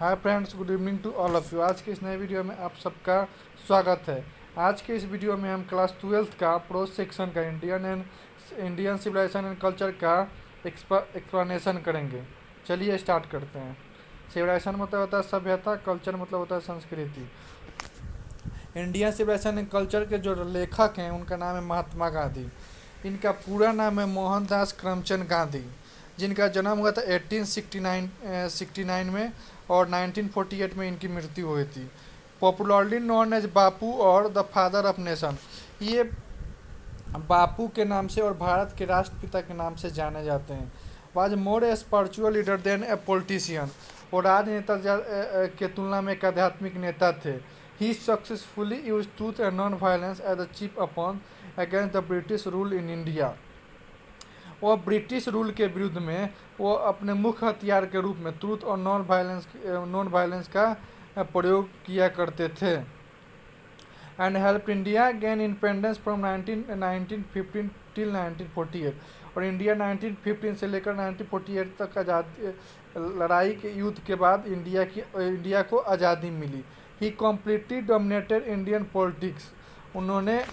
Hi friends, good evening to all of you. आज के इस नए वीडियो में आप सबका स्वागत है। आज के इस वीडियो में हम क्लास 12th का प्रोज सेक्शन का इंडियन सिविलाइजेशन एंड कल्चर का एक्सप्लेनेशन करेंगे। चलिए स्टार्ट करते हैं। सिविलाइजेशन मतलब होता है सभ्यता, कल्चर मतलब होता है संस्कृति। इंडियन सिविलाइजेशन एंड कल्चर के जो लेखक हैं उनका नाम है महात्मा गांधी। इनका पूरा नाम है मोहनदास करमचंद गांधी, जिनका जन्म हुआ था 1869 में और 1948 में इनकी मृत्यु हुई थी। पॉपुलरली नॉन एज बापू और द फादर ऑफ नेशन। ये बापू के नाम से और भारत के राष्ट्रपिता के नाम से जाने जाते हैं। Was more a spiritual leader than a politician. और राजनेता के तुलना में एक आध्यात्मिक नेता थे। He successfully use truth and non violence as a chief weapon against the British rule in India. वो ब्रिटिश रूल के विरुद्ध में वो अपने मुख्य हथियार के रूप में ट्रूथ और नॉन वायलेंस का प्रयोग किया करते थे। And help India gain independence from 1915 till 1948। और इंडिया 1915 से लेकर 1948 तक आज़ादी लड़ाई के युद्ध के बाद इंडिया को आज़ादी मिली। ही कम्प्लीटली डोमिनेटेड इंडियन पॉलिटिक्स। उन्होंने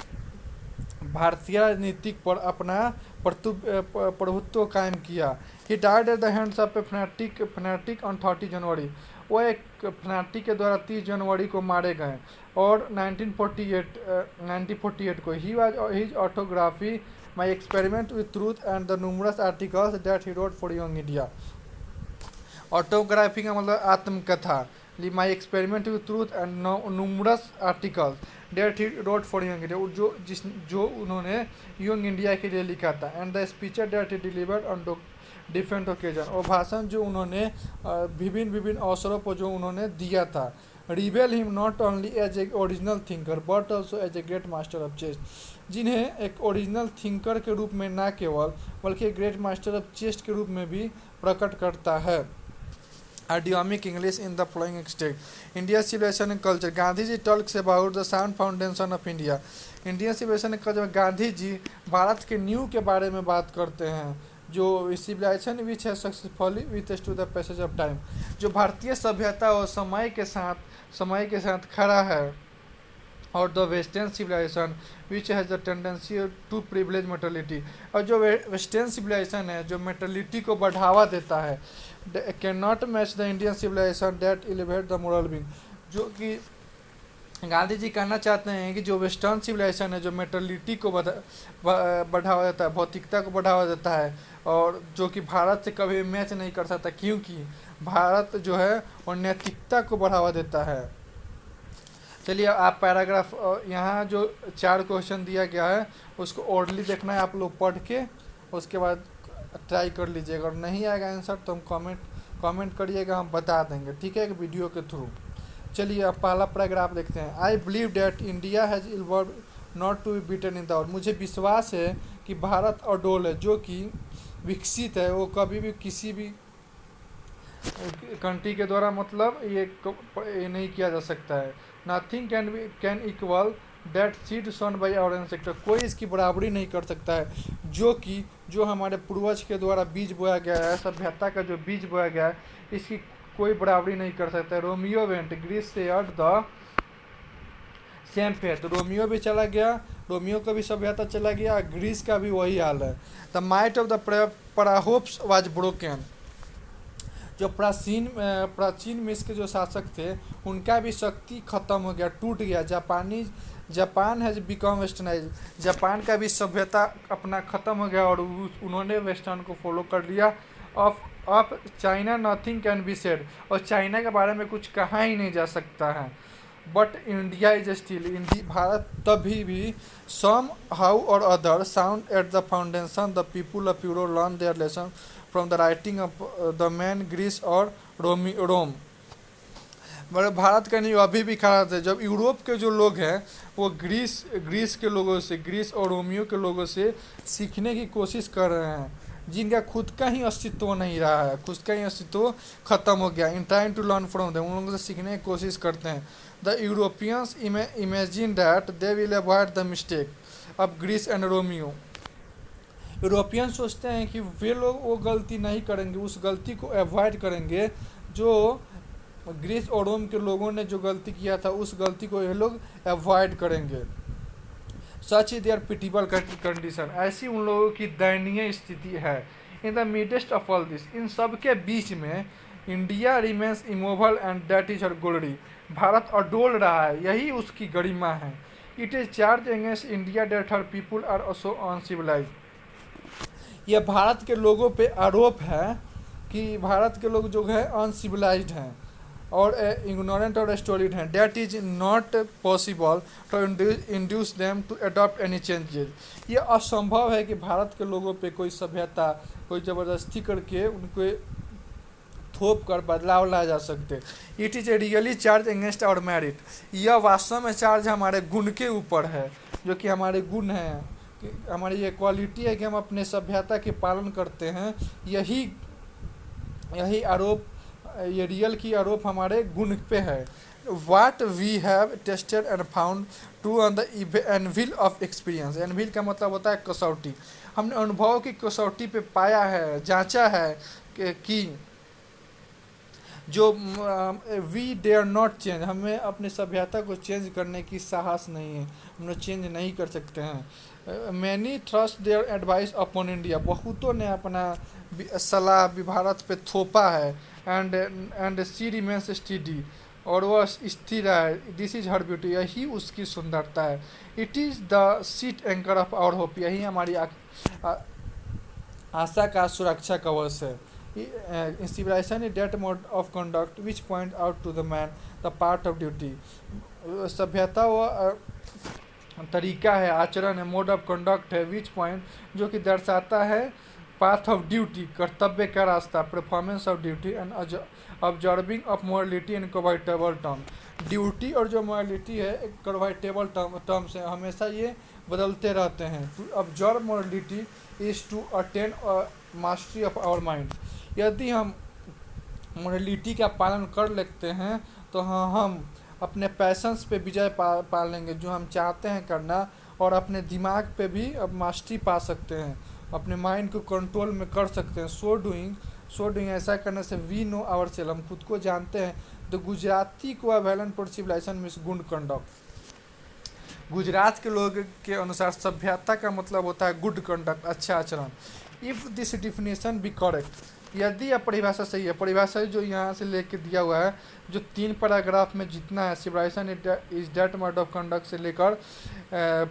भारतीय राजनीतिक पर अपना प्रभुत्व कायम किया। He died at the hands of A fanatic on 30 जनवरी। वो एक फनाटिक के द्वारा 30 जनवरी को मारे गए। और 1948 को he was his autography my experiment with truth and the numerous articles that he wrote for Young India. Autography का मतलब आत्मकथा। My experiment with truth and numerous articles that he wrote for Young India, जो उन्होंने Young India के लिए लिखा था। And the speeches that he delivered on different occasion. और भाषण जो उन्होंने विभिन्न अवसरों पर जो उन्होंने दिया था। Reveal him not only as a original thinker but also as a great master of chess. जिन्हें एक ओरिजिनल थिंकर के रूप में न केवल बल्कि ग्रेट मास्टर ऑफ चेस के रूप में भी प्रकट करता है। Idiomatic English in the following extract. India civilization and culture. Gandhi ji talks about the sound foundation of India. Indian civilisation and culture में गांधी जी भारत के न्यू के बारे में बात करते हैं, जो सिविलाइजेशन विच है successfully with to the passage of time. जो भारतीय सभ्यता और समय के साथ खड़ा है। और the western civilization which has the tendency to privilege mentality. और जो वेस्टर्न सिविलाइजेशन है जो मेटलिटी को बढ़ावा देता है। Can not match the Indian civilisation that elevate the moral being. जो कि गांधी जी कहना चाहते हैं कि जो वेस्टर्न सिविलाइजेशन है जो मेटलिटी को बढ़ावा देता है, भौतिकता को बढ़ावा देता है, और जो कि भारत से कभी मैच नहीं कर सकता, क्योंकि भारत जो है वो नैतिकता को बढ़ावा देता है। चलिए आप पैराग्राफ यहाँ जो 4 क्वेश्चन दिया गया है उसको ऑर्डरली देखना है आप लोग पढ़ के, उसके बाद ट्राई कर लीजिएगा। अगर नहीं आएगा आंसर तो हम कमेंट करिएगा, हम बता देंगे, ठीक है, एक वीडियो के थ्रू। चलिए अब पहला पैराग्राफ देखते हैं। I believe that India has evolve not to be beaten in the world. मुझे विश्वास है कि भारत अडोल है, जो कि विकसित है, वो कभी भी किसी भी कंट्री के द्वारा मतलब ये नहीं किया जा सकता है। Nothing can equal that seed sown by our ancestor. कोई इसकी बराबरी नहीं कर सकता है जो हमारे पूर्वज के द्वारा बीज बोया गया है, सभ्यता का जो बीज बोया गया है, इसकी कोई बराबरी नहीं कर सकता है। रोमियो वेंट ग्रीस से earth the same faith. Romeo भी चला गया, रोमियो का भी सभ्यता चला गया, ग्रीस का भी वही हाल है। The might of the pharaohs was broken. जो प्राचीन मिस्र के जो शासक थे उनका भी शक्ति खत्म हो गया, टूट गया। Japan has become westernise. Japan का भी सभ्यता अपना ख़त्म हो गया और उन्होंने वेस्टर्न को फॉलो कर लिया। Of China nothing can be said. और चाइना के बारे में कुछ कहा ही नहीं जा सकता है। But India is still. Bharat तभी भी somehow or other sound at the foundation the people of Europe learn their lesson from the writing of the man Greece और रोम। मगर भारत का नहीं अभी भी खड़ा था। जब यूरोप के जो लोग हैं वो ग्रीस के लोगों से, ग्रीस और रोमियो के लोगों से सीखने की कोशिश कर रहे हैं, जिनका खुद का ही अस्तित्व नहीं रहा है, खुद का ही अस्तित्व खत्म हो गया। In trying to learn from them, उन लोगों से सीखने की कोशिश करते हैं। The Europeans imagine that they will avoid the mistake of Greece and Romeo. European सोचते हैं कि वे लोग वो गलती नहीं करेंगे, उस गलती को अवॉइड करेंगे जो ग्रीस और रोम के लोगों ने जो गलती किया था उस गलती को ये लोग अवॉइड करेंगे। Such is their pitiable condition, ऐसी उन लोगों की दयनीय स्थिति है। In the midst of all this, इन सब के बीच में India remains immobile and that is her glory, Bharat अडोल रहा है, यही उसकी गरिमा है। It is charge against India that her people are also uncivilized, यह भारत के लोगों पे आरोप है कि भारत के लोग जो है अनसिविलाइज्ड हैं और इग्नोरेंट और स्टोरिड हैं। That is not possible to induce them to adopt any changes, ये असंभव है कि भारत के लोगों पे कोई सभ्यता कोई ज़बरदस्ती करके उनको थोप कर बदलाव लाया जा सकते। It is a really charge against our merit, यह वास्तव में चार्ज हमारे गुण के ऊपर है, जो कि हमारे गुण हैं, कि हमारी ये क्वालिटी है कि हम अपने सभ्यता के पालन करते हैं। यही आरोप, ये रियल की आरोप हमारे गुण पे है। What we have tested and found to on the anvil of experience, anvil का मतलब होता है कसौटी, हमने अनुभव की कसौटी पे पाया है, जांचा है कि जो वी डेयर नॉट चेंज, हमें अपनी सभ्यता को चेंज करने की साहस नहीं है, हम लोग चेंज नहीं कर सकते हैं। Many trust their advice upon India, बहुतों ने अपना सलाह भी भारत पे थोपा है। एंड सी रिमेन्स स्टडी, और वह स्थिर है। दिस इज हर ब्यूटी, यही उसकी सुंदरता है। It is the seat anchor of our hope, यही हमारी आशा का सुरक्षा कवच है। Civilization is that mode of conduct which point out to the man the part of duty, सभ्यता व तरीका है, आचरण है, मोड ऑफ कंडक्ट है, विच पॉइंट जो कि दर्शाता है पाथ ऑफ ड्यूटी, कर्तव्य का रास्ता, performance of duty and observing of morality and convertible term. Duty और जो मोरलिटी है एक कन्वर्टेबल टर्म से हमेशा ये बदलते रहते हैं। To observe morality is to attain mastery of our mind, यदि हम मोरलिटी का पालन कर लेते हैं तो हम अपने पैशंस पे विजय पा लेंगे, जो हम चाहते हैं करना, और अपने दिमाग पे भी अब मास्टरी पा सकते हैं, अपने माइंड को कंट्रोल में कर सकते हैं। सो डूइंग ऐसा करने से वी नो आवर सेल्फ, हम खुद को जानते हैं। तो गुजराती को equivalent for civilisation means good conduct, Gujarat के लोग के अनुसार सभ्यता का मतलब होता है गुड कंडक्ट, अच्छा आचरण। If this definition be correct, यदि यह परिभाषा सही है, परिभाषा जो यहाँ से लेके दिया हुआ है, जो 3 पैराग्राफ में जितना है, civilisation is that mode of conduct से लेकर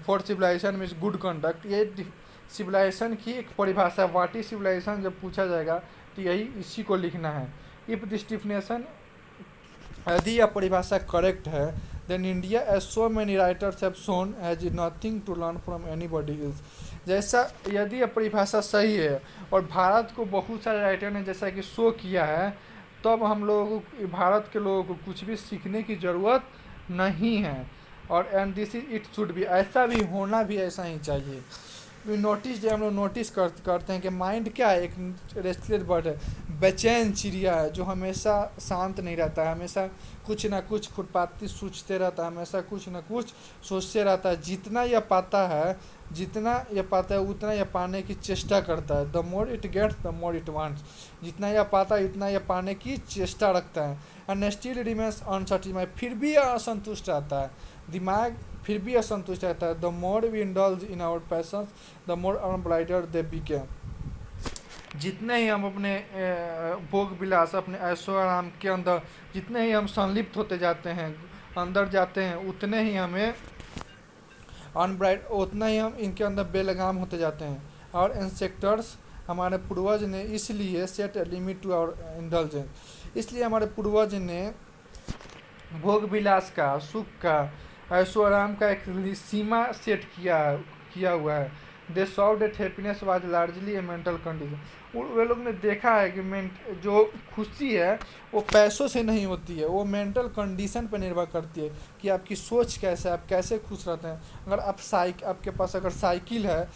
for civilisation means good conduct, ये सिविलाइजेशन की एक परिभाषा। व्हाट इज सिविलाइजेशन जब पूछा जाएगा तो यही इसी को लिखना है। इफ़ दिस डिफिनेशन, यदि यह परिभाषा करेक्ट है, then India as so many writers have shown has nothing to learn from anybody else, जैसा यदि यह परिभाषा सही है और भारत को बहुत सारे राइटर ने जैसा कि शो किया है, तब हम लोगों को, भारत के लोगों को कुछ भी सीखने की ज़रूरत नहीं है। और and this is it should भी, ऐसा भी होना भी ऐसा ही चाहिए। नोटिस जो हम लोग नोटिस करते हैं कि माइंड क्या है, एक रेस्टलेस बर्ड है, बेचैन चिड़िया है जो हमेशा शांत नहीं रहता है, हमेशा कुछ ना कुछ खुरपाती सोचते रहता है, हमेशा कुछ ना कुछ सोचते रहता है। जितना यह पाता है उतना यह पाने की चेष्टा करता है। The more it gets the more it wants, जितना यह पाता है उतना यह पाने की चेष्टा रखता है। एंड स्टिल रिमेन्स अनसेटिस्फाइड, फिर भी यह असंतुष्ट रहता है, दिमाग फिर भी असंतुष्ट रहता है। The more we indulge in our passions the more unbridled they become, जितने ही हम अपने भोग विलास, अपने ऐशो आराम के अंदर जितने ही हम संलिप्त होते जाते हैं, अंदर जाते हैं, उतने ही हमें उतना ही हम इनके अंदर बेलगाम होते जाते हैं। और इंसेक्टर्स, हमारे पूर्वज ने इसलिए set a limit to our indulgence, इसलिए हमारे पूर्वज ने भोग विलास का, सुख का, ऐशो आराम का एक सीमा सेट किया हुआ है। They saw that happiness was largely a mental condition, वे लोग ने देखा है कि जो खुशी है वो पैसों से नहीं होती है, वो मेंटल कंडीशन पर निर्भर करती है कि आपकी सोच कैसे है, आप कैसे खुश रहते हैं। अगर आपके पास अगर साइकिल है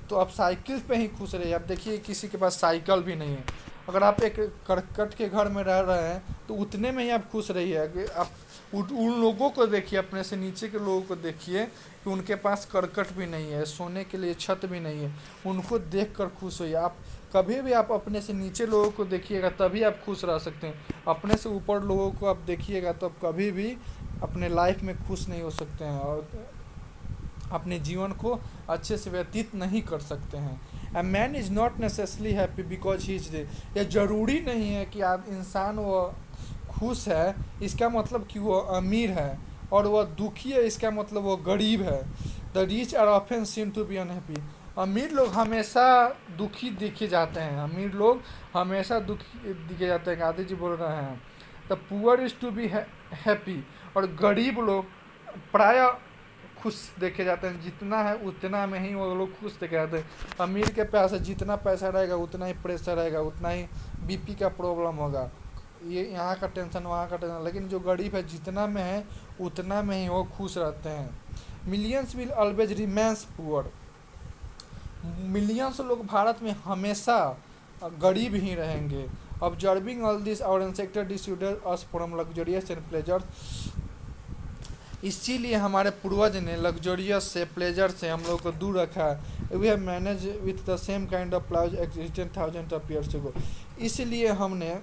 तो आप साइकिल पे ही खुश रहिए। आप देखिए किसी के पास साइकिल भी नहीं है, अगर आप एक करकट के घर में रह रहे हैं तो उतने में ही आप खुश रहिए। कि आप उन लोगों को देखिए, अपने से नीचे के लोगों को देखिए कि उनके पास करकट भी नहीं है, सोने के लिए छत भी नहीं है, उनको देखकर खुश होइए। आप कभी भी आप अपने से नीचे लोगों को देखिएगा तभी आप खुश रह सकते हैं। अपने से ऊपर लोगों को आप देखिएगा तो आप कभी भी अपने लाइफ में खुश नहीं हो सकते हैं और अपने जीवन को अच्छे से व्यतीत नहीं कर सकते हैं। A man is not necessarily happy because he is, यह ज़रूरी नहीं है कि आप इंसान वो खुश है इसका मतलब कि वो अमीर है, और वह दुखी है इसका मतलब वो गरीब है। The rich are often seem to be unhappy, अमीर लोग हमेशा दुखी दिखे जाते हैं, अमीर लोग हमेशा दुखी दिखे जाते हैं, गांधी जी बोल रहे हैं। The poor is to be happy, और गरीब लोग प्राय खुश देखे जाते हैं, जितना है उतना में ही वो लोग खुश देखे जाते हैं। अमीर के पास जितना पैसा रहेगा उतना ही प्रेशर रहेगा, उतना ही बीपी का प्रॉब्लम होगा, ये यहाँ का टेंशन वहाँ का टेंशन। लेकिन जो गरीब है जितना में है उतना में ही वो खुश रहते हैं। Millions will always remains poor, millions लोग भारत में हमेशा गरीब ही रहेंगे। Observing all this our ancestor dissuaded us from luxurious and pleasures, इसीलिए हमारे पूर्वज ने लग्जरियस से प्लेजर से हम लोग को दूर रखा है। We have manage with the same kind of ploughs existent thousand of years ago, इसलिए हमने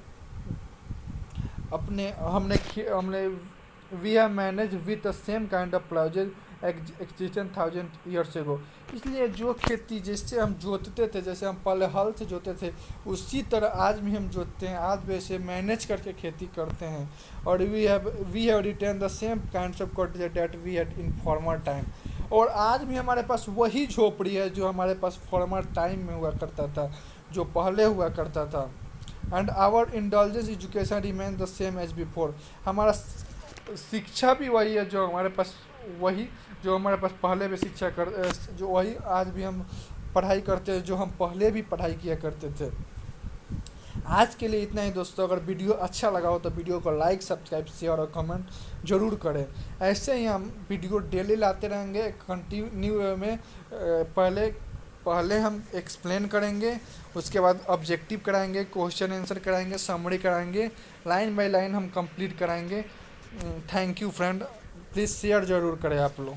we have manage with the same kind of ploughs existent thousand years ago, इसलिए जो खेती जिससे हम जोतते थे, जैसे हम पहले हल से जोते थे उसी तरह आज भी हम जोतते हैं, आज वैसे मैनेज करके खेती करते हैं। और we have retained the same kinds of culture that we had in former times, और आज भी हमारे पास वही झोपड़ी है जो हमारे पास फॉर्मर टाइम में हुआ करता था, जो पहले हुआ करता था। And our indulgence education remain the same as before, हमारा शिक्षा भी वही है जो हमारे पास पहले भी शिक्षा कर, जो वही आज भी हम पढ़ाई करते हैं जो हम पहले भी पढ़ाई किया करते थे। आज के लिए इतना ही दोस्तों, अगर वीडियो अच्छा लगा हो तो वीडियो को लाइक, सब्सक्राइब, शेयर और कमेंट जरूर करें। ऐसे ही हम वीडियो डेली लाते रहेंगे कंटिन्यू वे में। पहले हम एक्सप्लेन करेंगे, उसके बाद ऑब्जेक्टिव कराएंगे, क्वेश्चन आंसर कराएंगे, समरी कराएंगे, लाइन बाय लाइन हम कंप्लीट कराएंगे। Thank you friend, please share ज़रूर करें आप लोग।